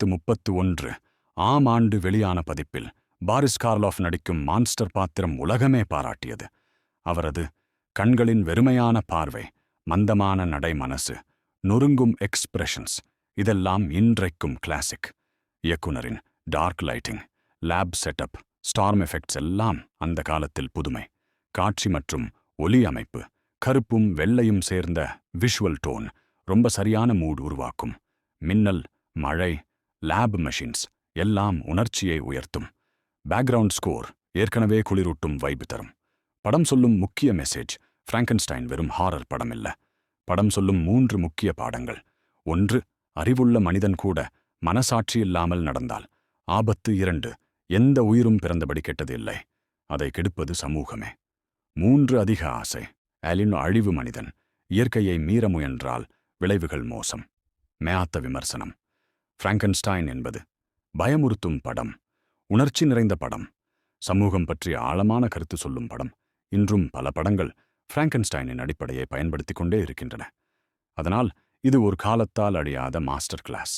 1931 ஆண்டு வெளியான பதிப்பில் பாரிஸ் கார்லோஃப் நடிக்கும் மான்ஸ்டர் பாத்திரம் உலகமே பாராட்டியது. அவரது கண்களின் வெறுமையான பார்வை, மந்தமான நடை, மனசு நொறுங்கும் எக்ஸ்பிரஷன்ஸ் இதெல்லாம் இன்றைக்கும் கிளாசிக். இயக்குனரின் dark lighting, lab setup, storm effects எல்லாம் அந்த காலத்தில் புதுமை. காட்சி மற்றும் ஒலி அமைப்பு, கருப்பும் வெள்ளையும் சேர்ந்த விஷுவல் டோன் ரொம்ப சரியான மூட் உருவாக்கும். மின்னல், மழை, லேப் மெஷின்ஸ் எல்லாம் உணர்ச்சியை உயர்த்தும். பேக்ரவுண்ட் ஸ்கோர் ஏற்கனவே குளிரூட்டும் வைப் தரும். படம் சொல்லும் முக்கிய மெசேஜ். பிராங்கன்ஸ்டைன் வெறும் ஹாரர் படம் இல்ல. படம் சொல்லும் 3 முக்கிய பாடங்கள். 1, அறிவுள்ள மனிதன் கூட மனசாட்சி இல்லாமல் நடந்தால் ஆபத்து. 2, எந்த உயிரும் பிறந்தபடி கெட்டது இல்லை, அதை கெடுப்பது சமூகமே. 3, அதிக ஆசை. ஆலின் அழிவு மனிதன் இயற்கையை மீற முயன்றால் விளைவுகள் மோசம். மேயாத்த விமர்சனம். பிராங்கன்ஸ்டைன் என்பது பயமுறுத்தும் படம், உணர்ச்சி நிறைந்த படம், சமூகம் பற்றிய ஆழமான கருத்து சொல்லும் படம். இன்றும் பல படங்கள் பிராங்கன்ஸ்டைனின் அடிப்படையை பயன்படுத்திக் கொண்டே இருக்கின்றன. அதனால் இது ஒரு காலத்தால் அழியாத மாஸ்டர் கிளாஸ்.